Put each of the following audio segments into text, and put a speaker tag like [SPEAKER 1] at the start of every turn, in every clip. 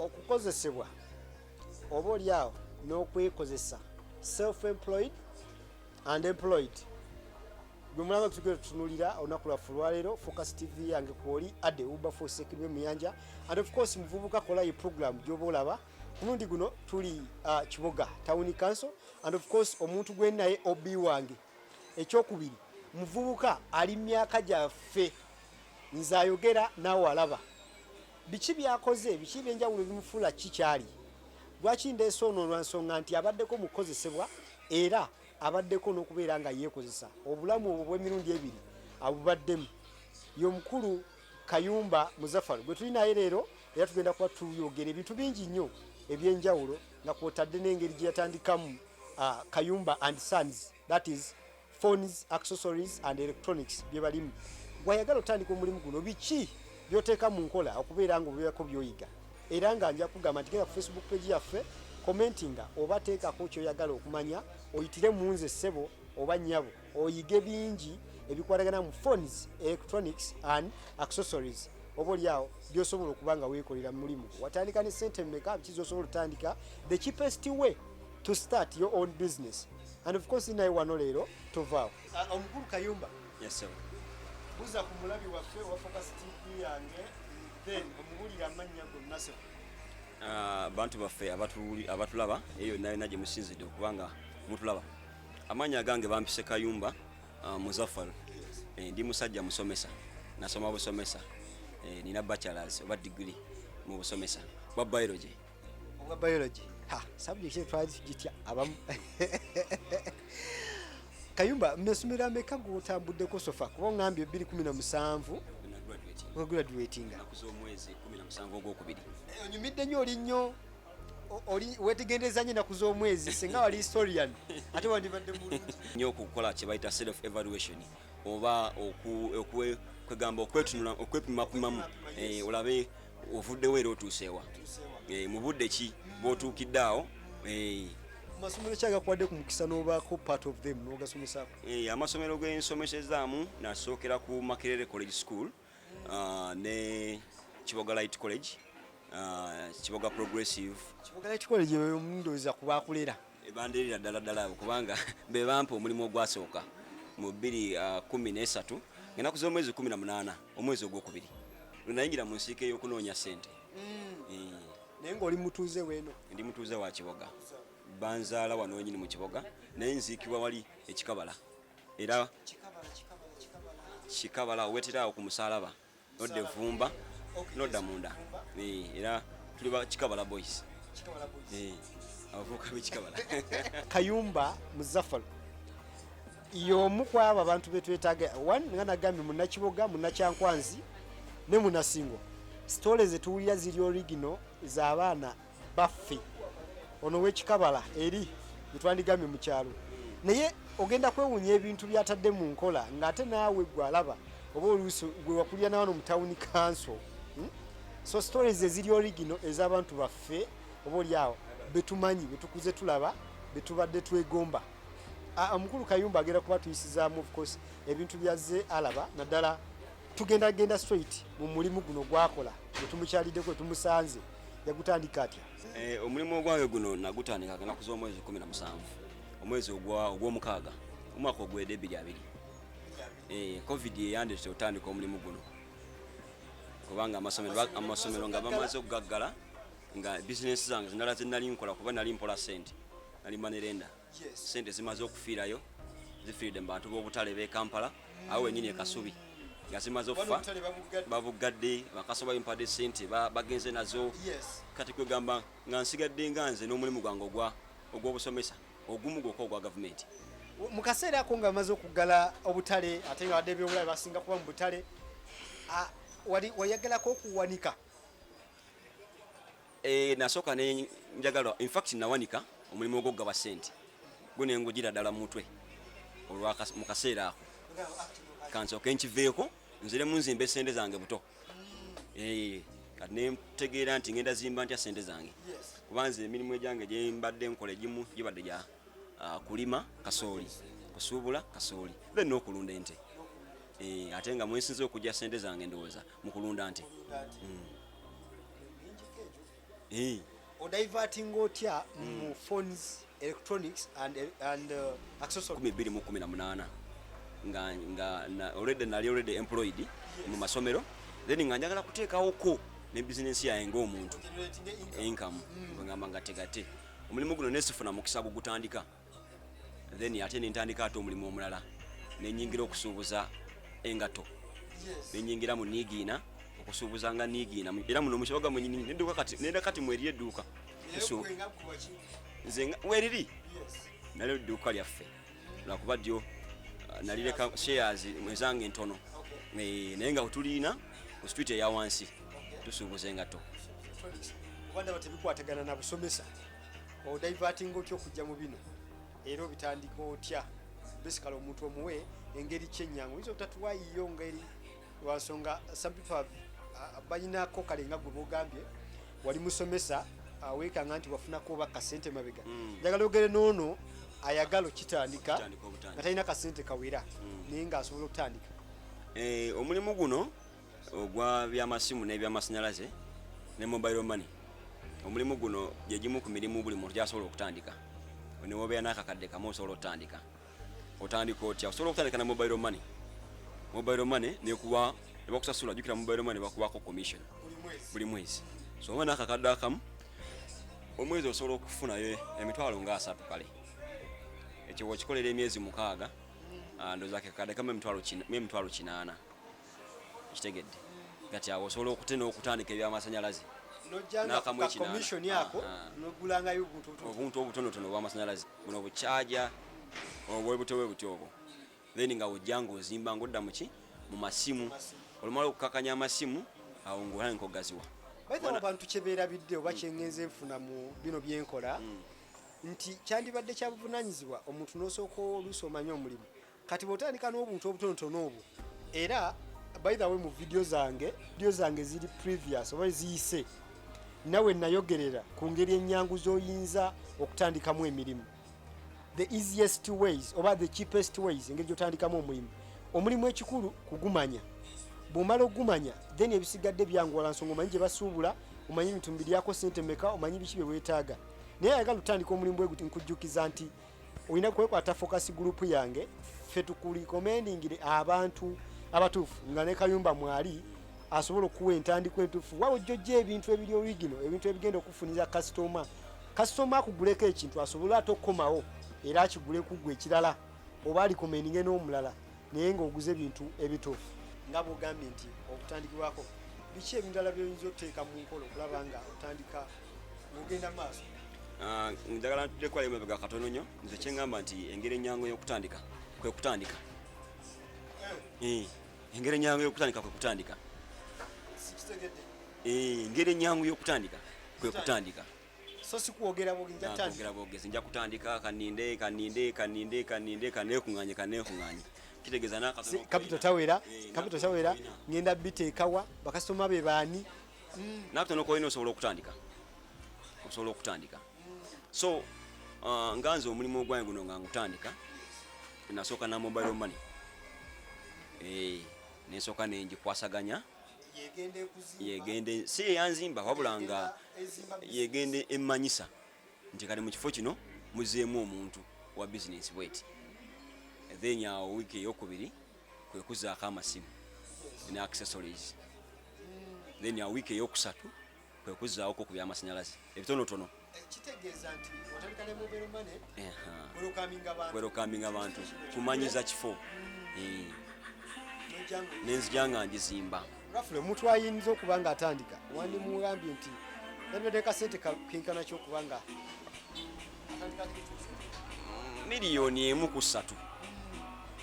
[SPEAKER 1] okukozesebwa oba oliawo n'okwekozesa self-employed and employed gwe mulaba tutugere tutunulira olunaku lwaffe olwaleero Focus TV yange kwoli adde uba for second muyanja and of course muvubuka kola yi program gyoba olaba kumundi guno tuli Kiboga Town Council and of course omuntu gwe naye obi wange ekyokubiri muvubuka ali myaka gyaffe nze ayogera naawe alaba biki byakoze biki byenjawulo bimufula kikyali lwaki ndeese ono lwansonga nti abaddeko mukozesebwa era abaddeko n'okubeera nga yeekozesa obulamu obwo bw'emirundi ebiri abubaddemu y'omukulu Kayumba Muzaffar gwe tuli naye leero era tugenda kuba tuyogera ebintu bingi nnyo ebyenjawulo nga kwotadde n'engeri gye yatandikamu Kayumba and Sons, that is phones, accessories and electronics bye balimu gwayagala otandika omulimu guno biki byoteeka mu nkola okubeera nga obeerako byoyiga era nga nja kugamba nti genda ku Facebook page yaffe commentinga oba teekako kyoyagala okumanya oyitire mu nze ssebo oba nnyabo oyige bingi ebikwatagana mu phones, electronics and accessories oba oliawo byosobola okuba nga weekolera mu mulimu watandika ne sente mmeka biki zosobola otandika the cheapest way to start your own business and of course naye wano leero tovaawo omukulu Kayumba.
[SPEAKER 2] Yes sir.
[SPEAKER 1] Buza ku mulabi waffe wa Focus TV yange then omubulira amannya gonna se
[SPEAKER 2] bantu baffe abatulaba eyo nayo naje musinzidde okubanga mutulaba amanya gange bampise Kayumba Muzaffar. Ndi musajja musomesa nasoma busomesa nina bachelors oba degree mu busomesa bwa biology.
[SPEAKER 1] Obwa biology subject twazi gitya abamu Kayumba mmesomera meka gutambudde sofa kuba ngambye 2017 we graduating
[SPEAKER 2] nakuzo omwezi 17 ogwokubiri.
[SPEAKER 1] Onyumidde nnyo oli wetegendeza nnyo nakuzo omwezi senga wali historian ate wandibadde mulungi
[SPEAKER 2] nnyo okukola kye bayita self evaluation oba kwegamba okwetunula okwepimapimamu olabe ovuddewo era otuuseewa mu budde ki bw'otuukiddeawo.
[SPEAKER 1] Amasomero kyagakwadde ku mukisa n'obaako part of them n'ogasomesako?
[SPEAKER 2] Amasomero g'ensomesezaamu nasookera ku Makerere College School ne Kiboga Light College, Kiboga Progressive.
[SPEAKER 1] Kiboga Light College omundoza kubaakulera
[SPEAKER 2] bandirira ddala kubanga be bampa omulimu ogwasooka mu 2013 ngenda kuza omwezi 18 omwezi ogwokubiri nayingira mu nsiike y'okunoonya ssente.
[SPEAKER 1] Naye ng'oli mutuuze weeno?
[SPEAKER 2] Ndi mutuuze wa Kiboga. Banzaala wano wenyini mu Kiboga naye nziikibwa wali ekikabala era kikabala oweterawo ku musalaba nodde vumba nodda munda era tuli ba Kikabala boys. Abavuka b'Ekikabala.
[SPEAKER 1] Kayumba Muzaffar y'omu ku abo abantu be twetaaga nga nagambye munnakiboga munnakyankwanzi ne munnasingo stories zetuwulira ziri original z'abaana baffe ono w'Ekikabala eri bitwandigambye mu kyalo naye ogenda kwewunya ebintu byatadde mu nkola ng'ate naawe gwalaba oba oluusi gwe wakulira nawano mu Town Council. So stories eziri original ez'abantu baffe oba oliawo betumanyi betukuze tulaba betubadde twegomba. Omukulu Kayumba agenda kuba tuyisizaamu of course ebintu byazze alaba naddala tugenda straight mu mulimu guno gwakola betumukyaliddeko tumusanze yagutandika atya?
[SPEAKER 2] Omulimu ogwange guno nagutandika gana kuza omwezi 17 omwezi ogw'omukaaga omwaka ogwedde 2020. Covid yandise otandika omulimu guno kubanga amasomero nga bamaze okugaggala nga business zange zinala zinali nkola kuba nali mpola sente nali manerenda sente zimaze okufiirayo zifiiridde mu bantu b'obutale b'e Kampala awo wenyini e Kasubi nga zimaze okufa babugadde bakasoba bimpadde sente bagenze nazo kati kwegamba nga nsigadde nga nze n'omulimu gwange ogw'obusomesa ogumu gwokka ogwa gavumenti.
[SPEAKER 1] Mu kaseera ako nga bamaze okuggala obutale ate nga wadde ebyobulabe basinga kuba mu butale wayagalako okuwanika?
[SPEAKER 2] Nasooka ne njagala in fact nawanika omulimu ogw'okugaba sente gune ngugira ddala mu mutwe mu kaseera ako kansooke nkiveeko nzire mu nzimbe sente zange buto. Kati ne ntegeera nti ngenda zimba ntya sente zange kubanze emirimu egyange gye mbadde nkola egimu gibadde gya kulima kasooli kusuubula kasooli then n'okulunda ente. Ate nga mwensinze okujja sente zange ndowooza mu kulunda nte.
[SPEAKER 1] Odiverting otya mu phones, electronics and accessories.
[SPEAKER 2] 2018 nga already employed mu masomero, then nga njagala kuteekawoko ne business yange ng'omuntu income ngamba nga tegate omulimu guno nesifuna mukisa gutandika, then ate nentandika ate omulimu omulala nenyingira okusuubuza engato, nenyingira mu nigiina okusuubuza nga nigiina era muno mushabaga mwenyini nedduuka kati nenda kati mweri edduuka nze weriri nalyo edduuka lyaffe lwakuba ddyo nalireka shares mwezange entono naye nga tulina ku street eya wansi tusuubuza engato.
[SPEAKER 1] Obanda batebikwatagana na busomesa odiverting otya okujja mu bino era obitandika otya basically omuntu omuwe engeri kyenyangu izo tatuwayiyo ngeri lwansonga some people bayinako kale nga gwe bogambye wali musomesa awekanga nti wafunako oba kasente mabega njagala ogere noono ayagala kitandika nga talina kasente kawera naye nga asobola okutandika.
[SPEAKER 2] Omulimu guno ogwa byamasimu n'ebyamasanyalaze ne mobile money, omulimu guno gye gimu ku mirimu buli muntu gyasobola okutandika. Ne wobeera n'akakadde kamu osobola okutandika. Otandika otya? Osobola okutandika na mobile money. Mobile money nekuwa nebakusasula, jukira mobile money bakuwako commission buli mwezi. So oba n'akakadde akamu omwezi osobola okufunayo emitwalo nga 3 kale. Ekyo wakikolera emyezi 6 ndoza akakadde kamu emitwalo 8 kitegedde gati awo osobola okutena okutandika ebyamasanyalaze
[SPEAKER 1] nojanga commission yako nogulangayo
[SPEAKER 2] obuntu obutonotono obw'amasanyalaze buno obuchaja obwebutewe butyobo then nga ojjanga ozimba ngodda muki mu masimu olumala okukakanya amasimu awo ngolanko gaziwa
[SPEAKER 1] baita abantu kyebera bidde oba kyengenze nfuna mu bino byenkola nti kyandibadde kyabuvunanyizibwa omuntu n'osooka olusomanya omulimu kati botandika n'obuntu obutonotono obwo era by the way mu video zange ziri previous oba ziyise nawe nayogerera ku ngeri enyangu zoyinza okutandikamu emirimu, the easiest ways oba the cheapest ways engeri gyotandikamu omulimu ekikulu kugumanya. Bw'omala ogumanya then ebisigadde byanguwala nsonga omanyi gye basuubula, omanyi ebintu biryako sente meka, omanyi biki bye weetaaga. Naye ayagala otandika omulimu bwe guti nkujjukiza nti olina kwekwata focus group yange ffe tukulikomendingire abantu abatuufu nga ne Kayumba mwali asobola okuwa entandiko entuufu wawe jjojja ebintu ebiri original, ebintu ebigenda okufuniza customer akuguleko ekintu asobola ate okukomawo era akigule kuggwe ekirala oba alikomendinge n'omulala naye ng'oguze ebintu ebituufu. Nga bw'ogambye nti okutandikibwako biki ebindala by'oyinza okuteeka mu nkola okulaba nga otandika ng'ogenda maaso?
[SPEAKER 2] Njagala ntulekwayo emabega katono nnyo, nze kye ngamba nti engeri ennyangu y'okutandika kwe kutandika. Engeri ennyangu y'okutandika kwe kutandika. Engeri ennyangu y'okutandika kwe kutandika.
[SPEAKER 1] So sikuwogera bwogezi
[SPEAKER 2] nja kutandika kaninde kaneekuŋŋaanye kitegeeza n'akatono
[SPEAKER 1] capital tawera ngenda biteekawa bakasitoma be baani
[SPEAKER 2] n'akatono koyina osobola okutandika. So nganze omulimu ogwange guno nga ngutandika nasooka na mobile money nesooka nengikwasaganya yegende si eyanzimba wabula nga yegende emmanyisa nti kale mu kifo kino muzeemu omuntu wa business bweti. Then awo wiiki eyokubiri kwe kuzaako amasimu ne accessories. Then awo wiiki eyokusatu kwe kuzaako ku byamasanyalaze ebitonotono.
[SPEAKER 1] Kitegeeza nti watandika ne mobile money
[SPEAKER 2] welcoming abantu kumanyiza kifo nenzijanga ngizimba.
[SPEAKER 1] Rafule omuntu ayinza okuba nga atandika wandi mugambye nti nabadde sente kinkana ky'okubanga atandika
[SPEAKER 2] miliyoni 1.3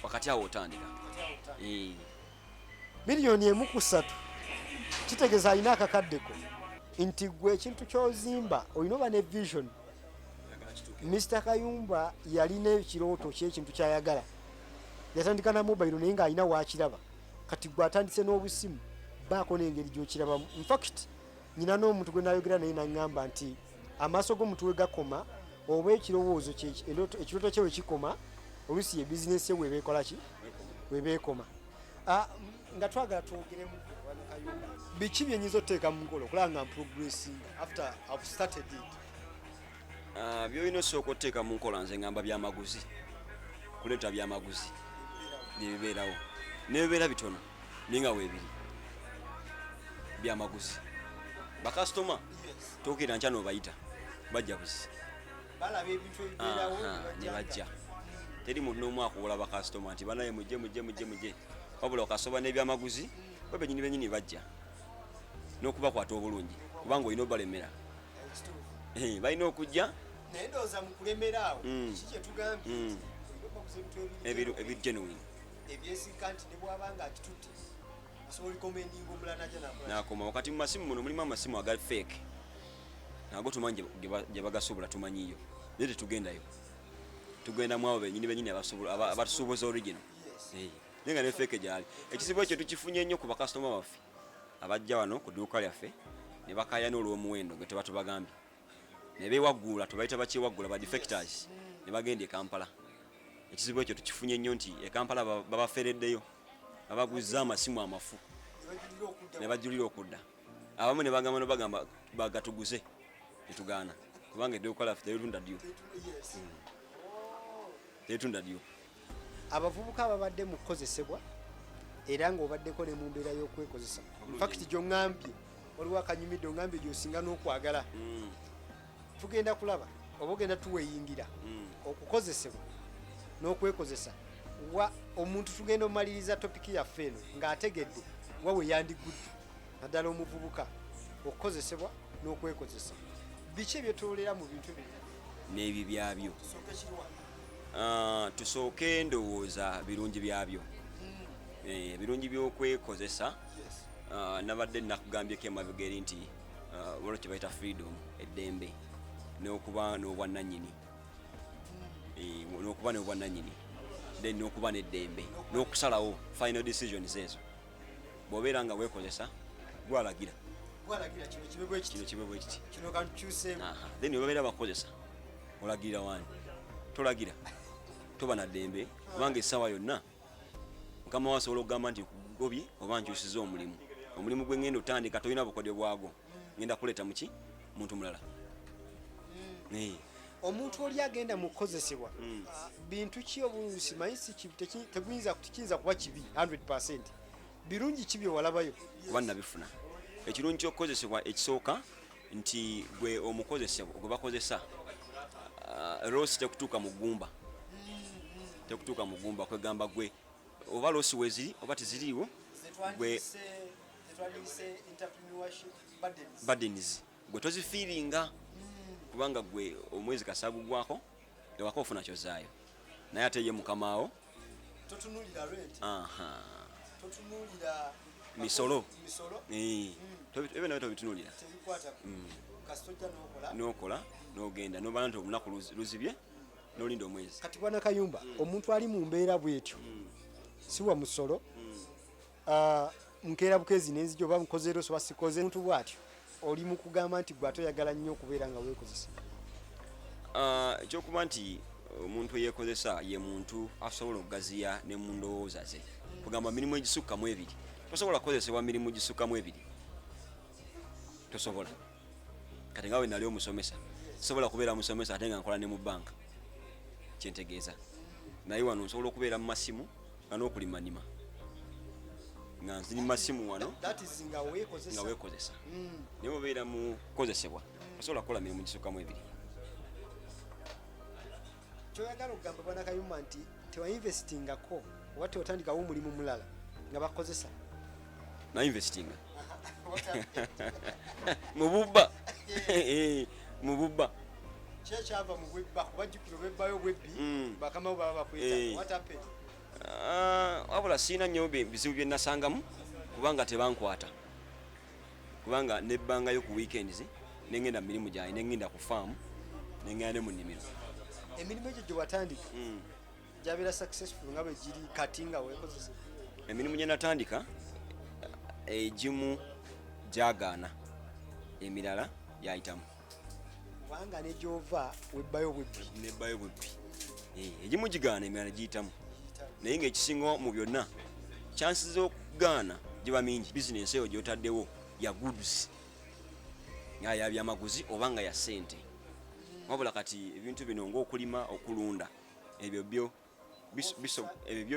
[SPEAKER 2] wakati awo otandika.
[SPEAKER 1] Miliyoni 1.3 kitegeeza alina akakaddeko nti gwe ekintu ky'ozimba olina oba ne vision. Mr. Kayumba yalina ekirooto ky'ekintu ky'ayagala, yatandika na mobile naye ng'alina waakiraba, kati gwe atandise n'obusimu baako n'engeri gy'okirabamu. In fact nyina n'omuntu gwe nayogera naye naŋŋamba nti amaaso g'omuntu we gakoma oba ekirowoozo ekirooto kye we kikoma oluusi ye bizinesi ye webeekola ki webeekoma. Nga twagala twogeremu biki byenyinza oteeka mu nkola okulaba nga progressing after I've started it?
[SPEAKER 2] Byolina osooka oteeka mu nkola nze ngamba byamaguzi, kuleeta byamaguzi byebibeerawo nebibeera bitono naye nga weebiri byamaguzi. Bakasitoma tookera nkya noobayita bajja buzi
[SPEAKER 1] balaba ebintu ebibeerawo
[SPEAKER 2] ne bajja. Teri muntu n'omu akuwola bakasitoma nti banaye mujje wabula okasoba n'ebyamaguzi bo benyini bajja n'okubakwata obulungi kubanga olina obalemera. Balina okujja
[SPEAKER 1] naye ndowooza mu kulemera awo kiki kye tugambye
[SPEAKER 2] ebigenuine
[SPEAKER 1] ebyesikka nti ne bw'aba nga akitutte asobola likomendinga omulala najja
[SPEAKER 2] nakoma. Wakati mu masimu muno mulimu amasimu aga fake nago tumanyi gye bagasobola tumanyiyo naye tetugendayo, tugenda mu abo benyini abatusuubuza original naye nga ne fake gyali. Ekizibu ekyo tukifunye nnyo ku bakasitoma baffe abajja wano ku dduuka lyaffe ne bakayana olw'omuwendo gwe tebatubagambye ne beewaggula, tubayita bakyewaggula ba defectors ne bagenda e Kampala. Ekizibu ekyo tukifunye nnyo nti e Kampala babafereddeyo babaguzza amasimu amafu ne bajulira okudda. Abamu ne bagamba bagatuguze ne tugaana kubanga edduuka lyaffe teritunda dyo.
[SPEAKER 1] Abavubuka ababadde mu kukozesebwa era ng'obaddeko ne mu mbeera y'okwekozesa, fakiti gy'oŋŋambye waliwo akanyumidde oŋŋambye gy'osinga n'okwagala. Tugenda kulaba oba ogenda tuweeyingira okukozesebwa n'okwekozesa wa omuntu. Tugenda omaliriza topiki yaffe eno ng'ategedde wa we yandigudde naddala omuvubuka okukozesebwa n'okwekozesa. Biki ebyetolera mu bintu bino
[SPEAKER 2] n'ebyo byabyo? Tusooke ndowooza birungi byabyo, birungi by'okwekozesa. Nabadde nakugambyeko emabega eri nti waliwo kye bayita freedom, eddembe n'okuba n'obwannannyini, then n'okuba n'eddembe n'okusalawo final decisions ezo. Bw'obeera nga weekozesa gwalagira kino kibe bwe kiti, then webabeera bakozesa olagirira wani, tolagira toba na ddembe kubanga essaawa yonna mukama wasobola okugamba nti kugobye oba nkyusiza omulimu gwe ngenda otandika tolina bukodyo bwagwo, ngenda kuleeta muki muntu mulala.
[SPEAKER 1] Omuntu oli agenda mu kukozesebwa bintu ki obuluusi mayisi tekiyinza kuba kibi 100%. Birungi ki bye walabayo?
[SPEAKER 2] Kuba nabifuna. Ekirungi ky'okukozesebwa ekisooka nti gwe omukozesebwa gwe bakozesa loosi tekutuuka mu ggumba kwegamba gwe oba loosi weziri oba teziriiwo gwe burdens gwe tozifiiringa kubanga gwe omwezi kasagugwako ewaka ofuna kyozaayo naye ate ye mukamaawo
[SPEAKER 1] totunulira rent, totunulira
[SPEAKER 2] misolo ebyo nabyo tobitunulira, n'okola n'ogenda n'obala nti olunaku luzibye n'olinda omwezi.
[SPEAKER 1] Kati bwana Kayumba, omuntu ali mu mbeera bwetyo si wa musolo nkeera bukezi n'enzija oba mukozeero soba sikoze muntu bwatyo oli mu kugamba nti gwe atoyagala nnyo okubeera nga weekozesa?
[SPEAKER 2] Ekyokuba nti omuntu eyeekozesa ye muntu asobola okugaziya ne mu ndowooza ze, kugamba mirimu egisukkamu ebiri tosobola kukozesebwa mirimu gisukkamu ebiri, tosobola. Kati nga we nali omusomesa sobola kubeera musomesa ate nga nkola ne mu banka, kyentegeeza. Naye wano nsobola okubeera mu masimu nga n'okulimanima nga nziri masimu wano
[SPEAKER 1] nga
[SPEAKER 2] weekozesa. Naye obeera mu kukozesebwa osobola kukola mirimu gisukkamu ebiri.
[SPEAKER 1] Kyoyagala okugamba bwana Kayumba nti tewainvestingako oba teotandikawo omulimu mulala nga bakozesa?
[SPEAKER 2] Nainvestinga mububba
[SPEAKER 1] kyekyava mu bwebba kubajjukira obwebbayo bwebbi bakamawo baba bakweta. What happened?
[SPEAKER 2] Wabula siina nnyo bizibu bye nasangamu kubanga tebankwata, kubanga nebbangayo ku weekends nengenda mirimu gyange nengenda ku faamu nengenda ne mu nnimiro.
[SPEAKER 1] Emirimu egyo gye watandika gyabeera successful nga bwe giri kati nga weekozesa?
[SPEAKER 2] Emirimu gye natandika egimu gyagaana, emirala gyayitamu.
[SPEAKER 1] Kubanga ne gyova webbayo bwebbi.
[SPEAKER 2] Nebbayo bwebbi. Egimu gigaana, emirala giyitamu. Naye ng'ekisinga mu byonna chances z'okugaana giba mingi business eyo gyotaddewo ya goods nga ya byamaguzi oba nga ya ssente wabula kati ebintu bino ng'okulima okulunda ebyo byo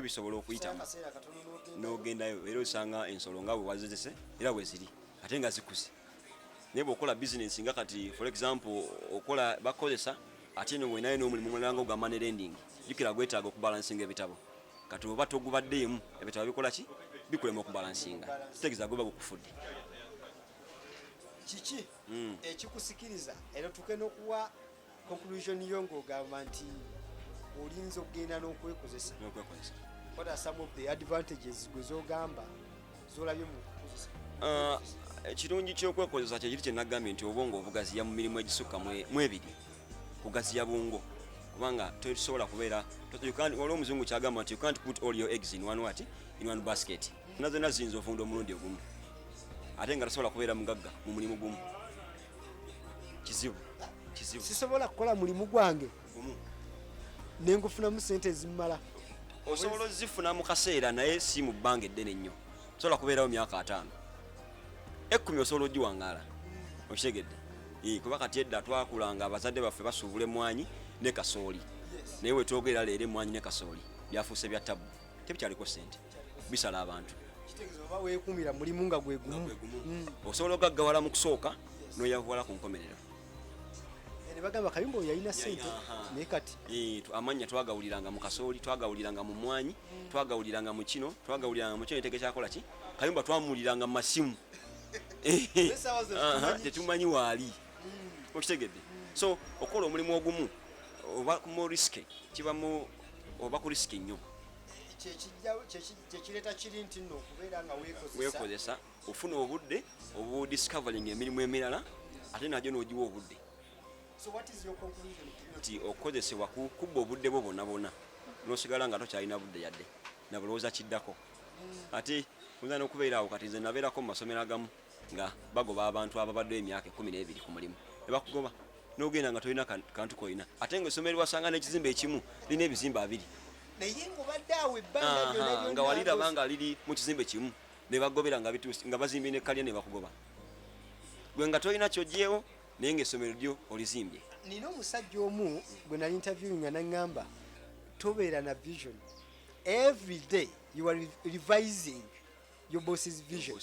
[SPEAKER 2] bisobola okuyitamu n'ogendayo era osanga ensolo nga bwe wazizese era bwe ziri ate nga zikuze naye bw'okola business nga kati for example okola bakozesa ate no wenayo n'omulimu mulala nga ogwa money lending jukira gwetaaga okubalansinga ebitabo kati oba togubaddeemu ebitabo bikola ki bikulema okubalansinga kitegeeza goba gukufudde
[SPEAKER 1] kiki ekikusikiriza era tuke n'okuwa conclusion yo ng'ogamba nti olinza okugenda n'okwekozesa what are some of the advantages gwe zogamba zolabye mu kukozesa
[SPEAKER 2] ekirungi ky'okwekozesa kyekiri kye nagambye nti obwongo obugaziya mu mirimu egisukka mu ebiri kugaziya bwongo kubanga tosobola kubeera waliwo omuzungu kyagamba nti you can't put all your eggs in one basket nazona ziyinza ovunda omulundi ogumu ate nga tasobola kubeera mugagga mu mulimu gumu kizibu
[SPEAKER 1] sisobola kukola mulimu gwange nengufunamu sente ezimala
[SPEAKER 2] osobola ozifuna mu kaseera naye si mu bbanga eddene nnyo sobola kubeerawo myaka 5 10 osobola ogiwangaala okitegedde kuba kati edda twakulanga abazadde baffe basuubula emmwanyi ne kasooli naye wetwogerera leero emmwanyi ne kasooli byafuuse bya tabu tebikyaliko sente bisala abantu
[SPEAKER 1] wekumira mulimu nga gwe gumu
[SPEAKER 2] osobola ogaggawala mu kusooka n'oyavuwala ku nkomerero
[SPEAKER 1] ne bagamba kayumba oyo yalina sente naye kati
[SPEAKER 2] amannya twagawuliranga mu kasooli twagawuliranga mu mmwanyi twagawuliranga mu kino netege kyakola ki kayumba twamuwuliranga mu masimu tetumanyi waali okitegedde so okola omulimu ogumu oba mu risike kibamu oba ku risike nnyo
[SPEAKER 1] kyekireta kiri nti nno okubeera nga
[SPEAKER 2] weekozesa ofuna obudde obudiscovering emirimu emirala ate nagyo n'ogiwa obudde nti okukozesebwa kubba obudde bwo bwonna n'osigala nga tokyalina budde yadde nabulowooza kiddako ate kuza n'okubeeraawo kati nze nabeerako mu masomero agamu nga bagoba abantu ababaddewo emyaka 12 ku mulimu ne bakugoba n'ogenda nga tolina kantu koyina ate ng'essomero wasanga n'ekizimbe ekimu lina ebizimbe 2 nga waliraba nga liri mu kizimbe kimu ne bagobera nga bazimbye nekkalya ne bakugoba gwe nga tolina kyogyewo naye ng'essomero lyo olizimbye.
[SPEAKER 1] Nina omusajja omu gwe nali interviewing nga naŋŋamba tobeera na vision. Every day you are revising your boss's vision.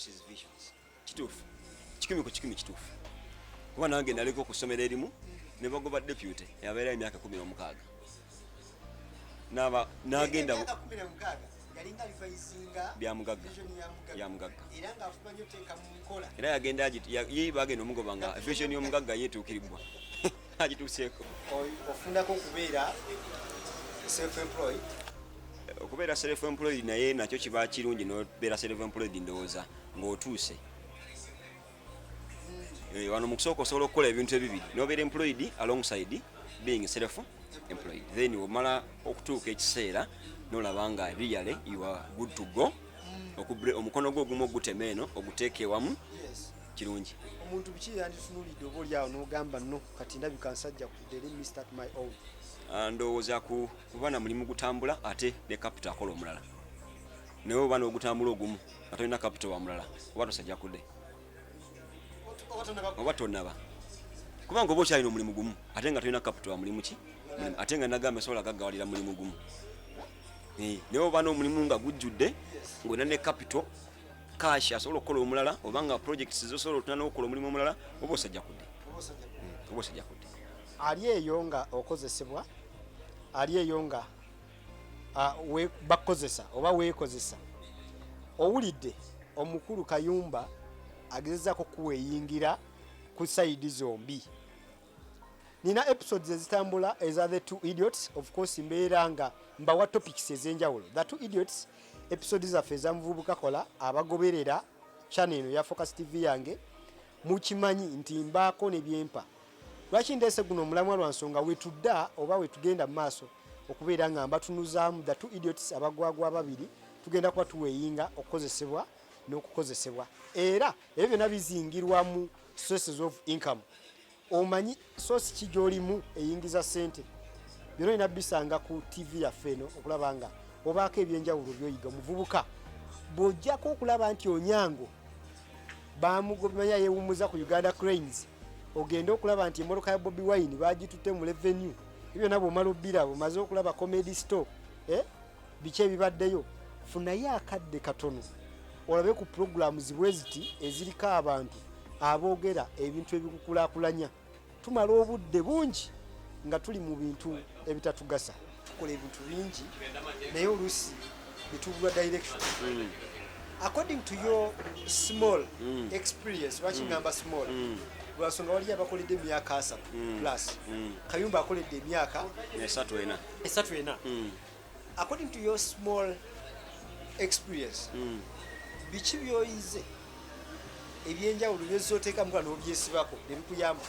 [SPEAKER 2] Kituufu. Kikumi ku kikumi kituufu. Kuba nange naliko ku ssomero erimu ne bagoba deputy yabeera emyaka 16. N'agenda
[SPEAKER 1] yalinga revisinga
[SPEAKER 2] byamugagga
[SPEAKER 1] era ng'afuba nnyo teeka mu nkola
[SPEAKER 2] era yagenda ye bagenda omugoba nga vision y'omugagga yeetuukirirwa agituuseeko.
[SPEAKER 1] Ofundako okubeera self-employed.
[SPEAKER 2] Okubeera self-employed naye nakyo kiba kirungi n'obeera self-employed ndowooza ng'otuuse. Wano mu kusooka osobola okukola ebintu ebibiri n'obeera employed alongside being self-employed, then omala okutuuka ekiseera n'olaba nga really you are good to go. Omukono gwo ogumu ogutema eno oguteeka ewamu kirungi.
[SPEAKER 1] Omuntu biki yanditunuulidde oba oliawo n'ogamba no kati ndabika nsajja kudde let me start my own.
[SPEAKER 2] Ndowooza kuba na mulimu gutambula ate ne capital akola omulala. Naye oba n'ogutambula ogumu nga tolina capital wa mulala oba tosajja kudde oba tonnaba. Kubanga oba okyalina omulimu gumu ate nga tolina capital wa mulimu ki ate nga nagamba esobola gaggawalira mulimu gumu. Naye oba n'omulimu nga gujjudde ng'olina ne capital cash asobola okukola omulala oba nga projects zosobola otuna n'okukola omulimu omulala oba osajja kudde.
[SPEAKER 1] Ali eyo nga okozesebwa ali eyo nga bakozesa oba weekozesa owulidde omukulu Kayumba agezezaako kuweeyingira ku sayidi zombi. Nina episodes ezitambula eza The Two Idiots, of course mbeera nga mbawa topics ez'enjawulo. The Two Idiots episodes zaffe ezamuvubuka kola abagoberera channel eno ya Focus TV yange mukimanyi nti mbaako ne byempa. Lwaki ndeese guno omulamwa lwa nsonga wetudda oba wetugenda mu maaso okubeera nga mbatunuzaamu The Two Idiots abagwagwa babiri tugenda kuba tuweeyinga okukozesebwa n'okukozesebwa. Era ebyo byonna bizingirwa mu sources of income. Omanyi source ki gy'olimu eyingiza ssente. Bino ina bisanga ku TV yaffe eno okulaba nga obaako ebyenjawulo by'oyiga muvubuka bw'ojjako okulaba nti Onyango bamugobanya yeewummuza ku Uganda Cranes, ogende okulaba nti emmotoka ya Bobi Wine bagitutte mu revenue, ebyo nabo omala obbirabo omaze okulaba Comedy Store, biki ebibaddeyo, funayo akadde katono olabe ku programs bwe ziti eziriko abantu aboogera ebintu ebikukulaakulanya. Tumala obudde bungi nga tuli mu bintu ebitatugasa, tukola ebintu bingi naye oluusi bitubulwa direction. According to your small experience, wakingamba small, lwasonga wali abakoledde emyaka 3 plus, Kayumba akoledde emyaka 3. According to your small experience, biki byoyize ebyenjawulo byezooteekamu nga n'obyesibako ne bikuyamba?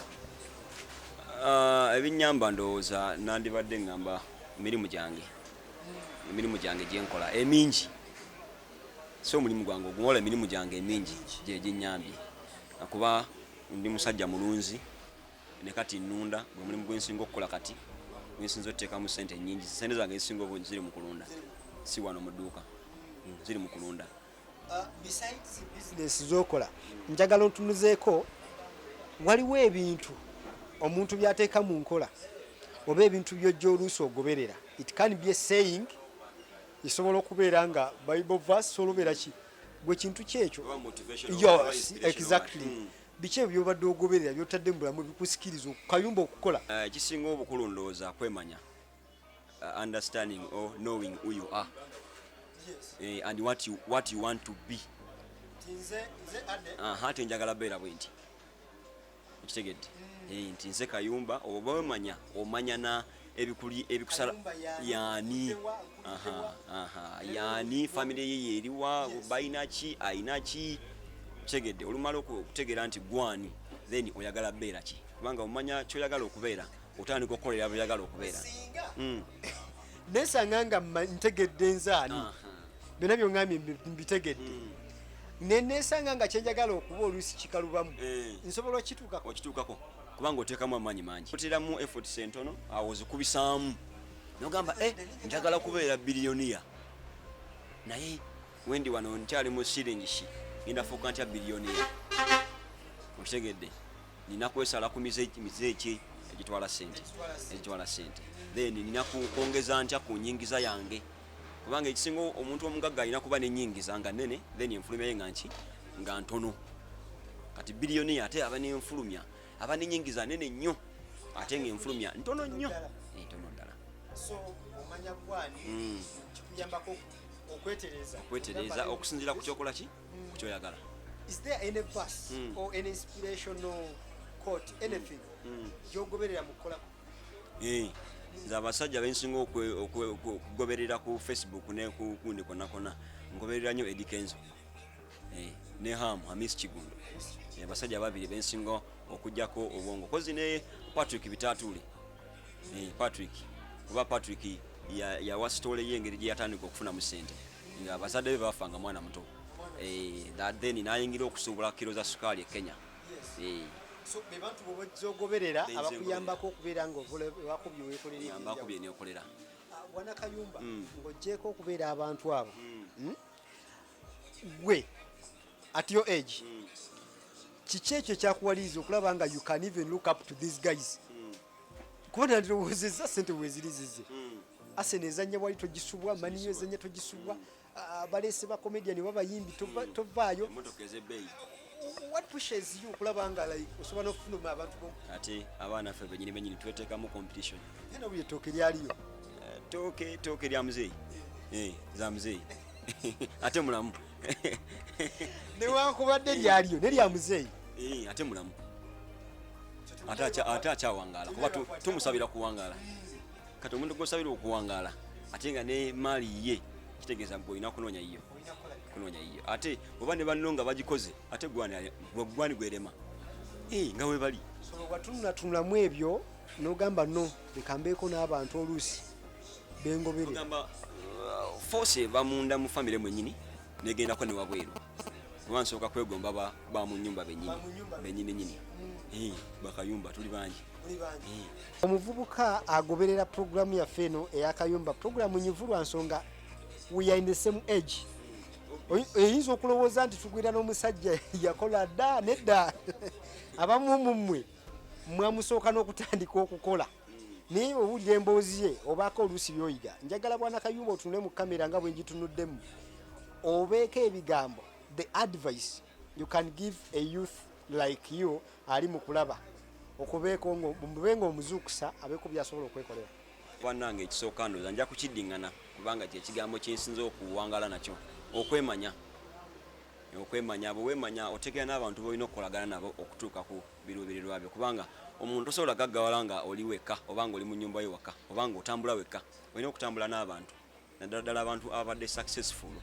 [SPEAKER 2] Ebinyamba ndowooza nandibadde ngamba emirimu gyange gyenkola emingi, so omulimu gwange oguwola emirimu gyange emingi gye ginyambye, kuba ndi musajja mulunzi ne kati nnunda, gwe mulimu gwensinga okukola kati, gwensinza oteekamu sente nnyingi. Sente zange ezisinga obungi ziri mu kulunda, si wano mu dduuka, ziri mu kulunda.
[SPEAKER 1] Besides business z'okola, njagala ontunuzeeko, waliwo ebintu omuntu byateeka mu nkola oba ebintu by'ojja oluusi ogoberera. It can be a saying, isobola okubeera nga Bible verse olubeera ki, gwe kintu kyekyo. Yes, exactly. Biki ebyo byobadde ogoberera byotadde mu bulamu bikusikiriza Kayumba okukola?
[SPEAKER 2] Ekisinga obukulu ndowooza kwemanya, understanding or knowing who you are. Yes. And what you want to be. Ate njagala beera bwe nti okitegedde nti nze Kayumba, oba wemanya omanya na ebikusala yani yani family ye eriwa, balina ki, ayina ki, kitegedde. Olumala okutegeera nti gwani, then oyagala beera ki, kubanga omanya kyoyagala okubeera otandika okukolera byoyagala okubeera.
[SPEAKER 1] Nesanga nga ntegedde nzaani byonna byoŋŋambye mbitegedde, nesanga nga kyenjagala okuba oluusi kikalubamu, nsobola
[SPEAKER 2] okituukako kubanga oteekamu amaanyi mangi, oteramu efforts entono, awo ozikubisaamu nogamba njagala kubeera biliyoniya, naye wendi wano nkyali mu siringishi ngenda fuuka ntya biliyoniya, okitegedde. Nina kwesala ku mize ki egitwala sente, then nina kwongeza ntya ku nyingiza yange, kubanga ekisinga omuntu omugagga alina kuba nenyingiza nga nene, then enfulumya ye nga ntono. Kati biliyoniya ate aba nenfulumya, aba nenyingiza nene nnyo ate ng'enfulumya ntono nnyo, ntono ddala.
[SPEAKER 1] So omanya gwani kikuyambako
[SPEAKER 2] okwetereza okusinziira ku kyokola ki, ku kyoyagala.
[SPEAKER 1] Is there any verse or any inspirational quote, anything gyogoberera mu kukolako?
[SPEAKER 2] Nze abasajja bensinga okugoberera ku Facebook ne ku kundi konakona, ngoberera nnyo Eddie Kenzo ne Hamis Kigundo, abasajja babiri bensinga okujjako obwongo, kozi ne Patrick Bitatuuli. Patrick yawa story y'engeri gye yatandika okufuna mu ssente nga abazadde be bafanga mwana muto, then nayingira okusuubula kilo za sukaali e Kenya.
[SPEAKER 1] So be bantu bogoberera abakuyambako okubeera nga wakubye
[SPEAKER 2] weekolera
[SPEAKER 1] Bwana Kayumba, ng'oggyeko okubeera abantu abo, gwe at your age, kiki ekyo kyakuwaliriza okulaba nga you can even look up to these guys? Kuba nandirowoozezza ssente weezirizize, Arsenal ezannya wali togisubwa, Man U ezannya togisubwa, baleese ba comedian babayimbi tovaayo. What pushes you okulaba nga osobola okufuluma abantu bo?
[SPEAKER 2] Ate abaana ffe bennyini tweteekamu competition.
[SPEAKER 1] Yena buli ettooke lyaliyo.
[SPEAKER 2] Ettooke lya muzeeyi, za muzeeyi ate mulamu.
[SPEAKER 1] Newankubadde lyaliyo ne lya muzeeyi,
[SPEAKER 2] ate mulamu, ate akyawangaala kuba tumusabira kuwangaala. Kati omuntu gwosabira okuwangaala ate nga ne maali ye, kitegeeza gwe olina kunoonya yiyo. Ate oba ne banno nga bagikoze ate gwani gwerema nga we bali.
[SPEAKER 1] So watunulatunulamu ebyo n'ogamba no leka mbeeko n'abantu oluusi bengoberera.
[SPEAKER 2] Ogamba force eva munda mu famire mwennyini negendako ne wabweru, kuba nsooka kwegomba ba mu nnyumba bennyini. Bakayumba tuli bangi.
[SPEAKER 1] Omuvubuka agoberera programu yaffe eno eya Kayumba, programu nyivu lwa nsonga we are in the same age. eyinza okulowooza nti tugwira n'omusajja yakola dda nedda abamu mmwe mwamusooka n'okutandika okukola naye owulira emboozi ye obaako oluusi byoyiga. Njagala Bwana Kayumba otunule mu kamera nga bwe ngitunuddemu obeeko ebigambo the advice you can give a youth like you ali mu kulaba okubeeko mubenga omuzuukusa abeeko byasobola okwekolera.
[SPEAKER 2] Bannange ekisooka ndowooza nja kukiddingana kubanga kyekigambo kyensinza okuwangala nakyo okwemanya. Bwe weemanya otegeera n'abantu b'olina okukolagana nabo okutuuka ku biruubirirwa byo kubanga omuntu osobola gaggawala nga oli wekka oba nga oli mu nnyumba yo waka oba nga otambula wekka. Olina okutambula n'abantu naddala ddala abantu abadde successful.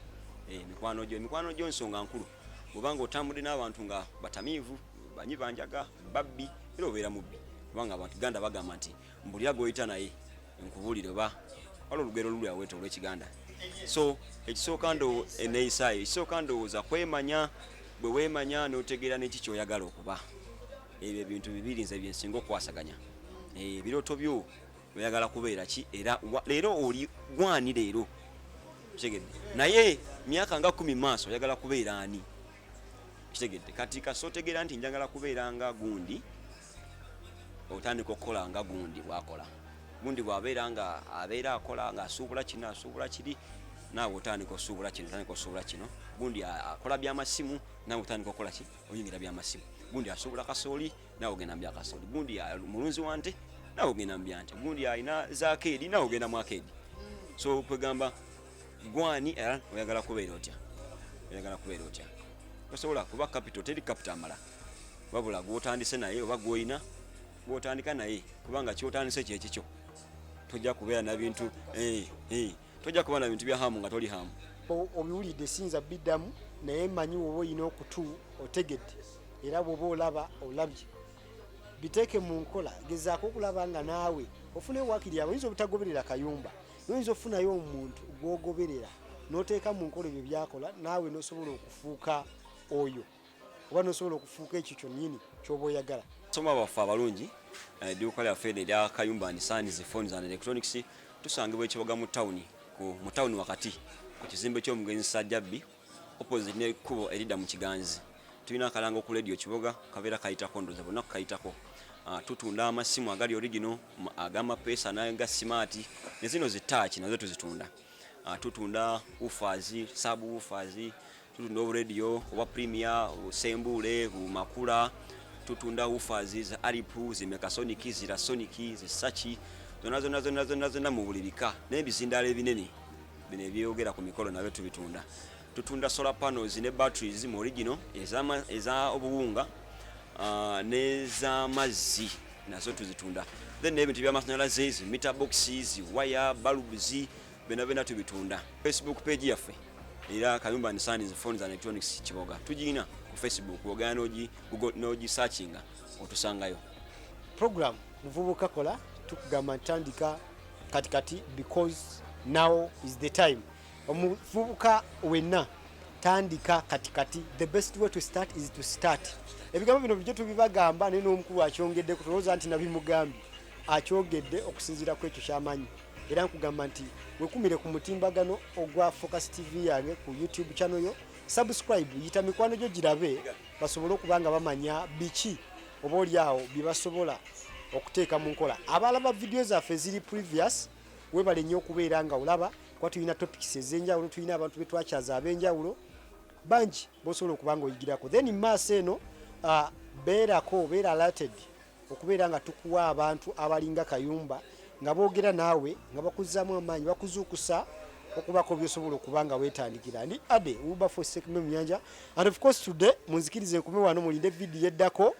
[SPEAKER 2] Mikwano gyo nsonga nkulu. Bw'obanga otambudde n'abantu nga batamiivu banyi banjaga babbi era obeera mubbi kubanga abantu Ganda bagamba nti mbulira gw'oyita naye nkubuulire oba waliwo olugero luli aweeta olw'Ekiganda. So ekisooka ekisooka ndowooza kwemanya. Bwe weemanya n'otegeera n'eki ky'oyagala okuba. Ebyo ebintu bibiri nze bye nsinga okwasaganya. Ebirooto byo oyagala kubeera ki era leero oli gwani leero kitegedde naye myaka nga 10 maaso oyagala kubeera ani kitegedde. Kati kasootegeera nti njagala kubeera nga gundi otandika okukola nga gundi bwakola. Gundi bw'abeera nga abeera akola nga asuubula kino asuubula kiri naawe otandika osuubula kino otandika osuubula kino. Gundi akola by'amasimu naawe otandika okukola ki oyingira by'amasimu. Gundi asuubula kasooli naawe ogenda mu byakasooli. Gundi mulunzi wa nte naawe ogenda mu byante. Gundi alina zaakeedi naawe ogenda mu akeedi. So kwegamba gwani era oyagala kubeera otya. Osobola kuba capital teri capital amala wabula gw'otandise naye oba gw'olina gw'otandika naye kubanga ky'otandise kyekikyo. Tojja kubeera na bintu tojja kuba na bintu bya hamu nga toli hamu.
[SPEAKER 1] Obiwulidde sinza biddamu naye manyi woba olina okutu otegedde era bw'oba olaba olabye biteeke mu nkola. Gezaako okulaba nga naawe ofune waakiri abo. Oyinza obutagoberera Kayumba oyinza ofunayo omuntu gw'ogoberera n'oteeka mu nkola ebyo byakola naawe n'osobola okufuuka oyo oba n'osobola okufuuka ekyo kyonnyini ky'oba oyagala.
[SPEAKER 2] Soma baffe abalungi edduuka lyaffe erya Kayumba and Sons Phones and Electronics tusangibwa Ekiboga mu tawuni wakati ku kizimbe ky'omugenzi Sajjabbi opposite n'ekkubo eridda mu Kiganzi. Tulina akalango ku radio Kiboga kabeera kayitako ndoza bonna kayitako. Tutunda amasimu agali original ag'amapeesa n'aga smart ne zino zitaachi nazo tuzitunda. Tutunda ufazi sabu ufazi tutunda radio oba premier sembule makula. Tutunda ufazi za Aripu zimekasoniki zira soniki zisachi zona mu bulibika n'ebizindala ebinene bino ebyogera ku mikolo nabyo tubitunda. Tutunda solar panels ne batteries mu original eza obuwunga n'ez'amazzi nazo tuzitunda. Then n'ebintu by'amasanyalaze meter boxes wire bulbs bena tubitunda. Facebook page yaffe era Kayumba and Sons Phones and Electronics Kiboga tugina ku Facebook ogana nogi searchinga otusangayo.
[SPEAKER 1] Program muvubuka kola tukugamba ntandika katikati because now is the time. Omuvubuka wenna tandika katikati. The best way to start is to start. Ebigambo bino bijjo tubibagamba naye n'omukulu akyongedde kutolooza nti nabimugambi akyogedde okusinziira ku ekyo ky'amanyi. Era nkugamba nti wekumire ku mutimbagano ogwa Focus TV yange ku YouTube channel yo. Subscribe yita mikwano gyo girabe basobole okubanga bamanya biki oba oli awo bibasobola okuteeka mu nkola. Abalaba video zaffe ziri previous webale nnyo okubeera nga olaba kwa tulina topics ez'enjawulo tulina abantu betwakyaza ab'enjawulo bangi bosobola okubanga oyigirako. Then maaso eno beera alerted okubeera nga tukuwa abantu abalinga Kayumba nga boogera naawe nga bakuzzaamu amaanyi bakuzuukusa okubako byosobola okubanga weetandikira. Ndi Ade Uba for Sekme Muyanja and of course today munzikirize nkume wano mulinde video eddako